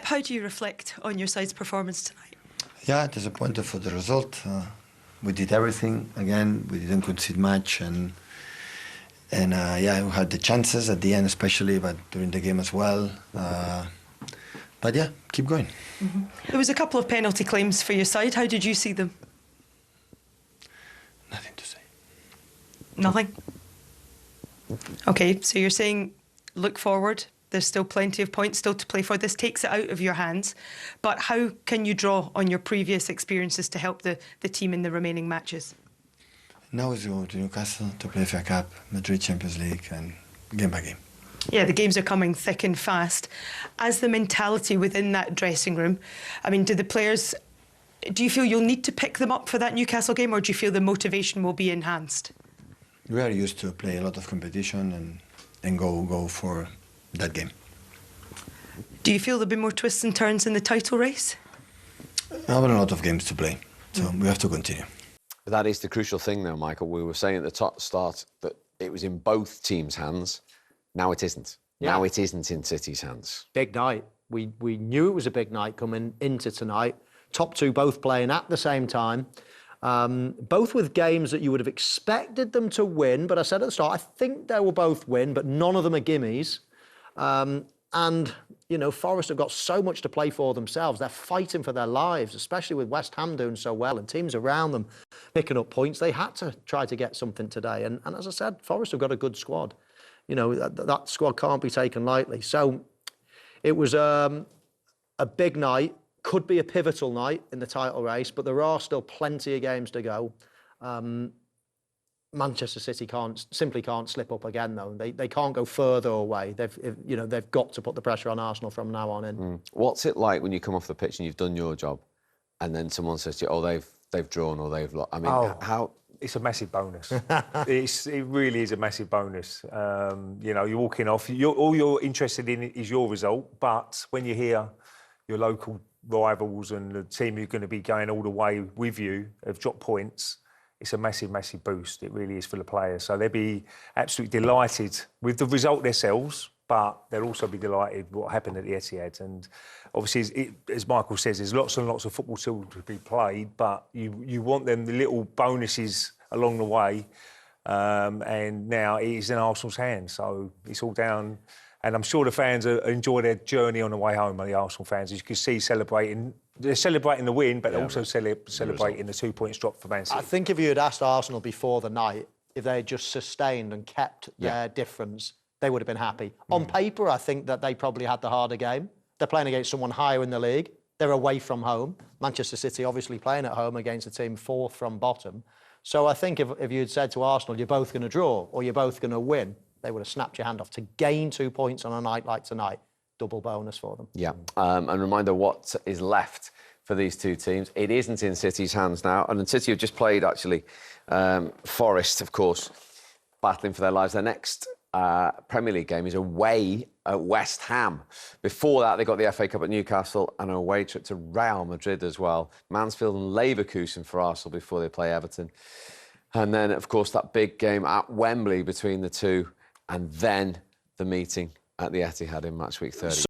how do you reflect on your side's performance tonight? Yeah, disappointed for the result. We did everything again. We didn't concede much, and yeah, we had the chances at the end, especially, but during the game as well. But yeah, keep going. Mm-hmm. There was a couple of penalty claims for your side. How did you see them? Nothing to say. Nothing? OK, so you're saying look forward. There's still plenty of points still to play for. This takes it out of your hands. But how can you draw on your previous experiences to help the team in the remaining matches? Now we go to Newcastle to play FA Cup, Madrid Champions League, and game by game. Yeah, the games are coming thick and fast. As the mentality within that dressing room, I mean, do you feel you'll need to pick them up for that Newcastle game, or do you feel the motivation will be enhanced? We are used to play a lot of competition and go for that game. Do you feel there'll be more twists and turns in the title race? I have a lot of games to play, so we have to continue. That is the crucial thing, though, Michael. We were saying at the start that it was in both teams' hands. Now it isn't. Yeah. Now it isn't in City's hands. Big night. We knew it was a big night coming into tonight. Top two both playing at the same time. Both with games that you would have expected them to win. But I said at the start, I think they will both win, but none of them are gimmies. And, you know, Forest have got so much to play for themselves. They're fighting for their lives, especially with West Ham doing so well and teams around them picking up points. They had to try to get something today. And as I said, Forest have got a good squad. You know, that squad can't be taken lightly. So it was a big night, could be a pivotal night in the title race, but there are still plenty of games to go. Manchester City simply can't slip up again, though. They can't go further away. They've got to put the pressure on Arsenal from now on in. What's it like when you come off the pitch and you've done your job, and then someone says to you, "Oh, they've drawn or they've lost"? I mean, how? It's a massive bonus. It really is a massive bonus. You know, you're walking off. All you're interested in is your result, but when you hear your local rivals and the team who's going to be going all the way with you have dropped points, it's a massive, massive boost. It really is for the players. So they'll be absolutely delighted with the result themselves, but they'll also be delighted with what happened at the Etihad. And obviously, as Michael says, there's lots and lots of football still to be played, but you want them, the little bonuses along the way. And now it is in Arsenal's hands. So it's all down. And I'm sure the fans enjoy their journey on the way home, the Arsenal fans. As you can see, they're celebrating the win, but they're also celebrating the 2 points drop for Man City. I think if you had asked Arsenal before the night, if they had just sustained and kept their difference, they would have been happy. On paper, I think that they probably had the harder game. They're playing against someone higher in the league. They're away from home. Manchester City obviously playing at home against a team fourth from bottom. So I think if you'd said to Arsenal, you're both going to draw or you're both going to win, they would have snapped your hand off. To gain 2 points on a night like tonight, double bonus for them. Yeah, and reminder what is left for these two teams. It isn't in City's hands now, and City have just played, actually. Forest, of course, battling for their lives. Their next Premier League game is away at West Ham. Before that, they got the FA Cup at Newcastle and an away trip to Real Madrid as well. Mansfield and Leverkusen for Arsenal before they play Everton. And then, of course, that big game at Wembley between the two, and then the meeting at the Etihad in match week 30.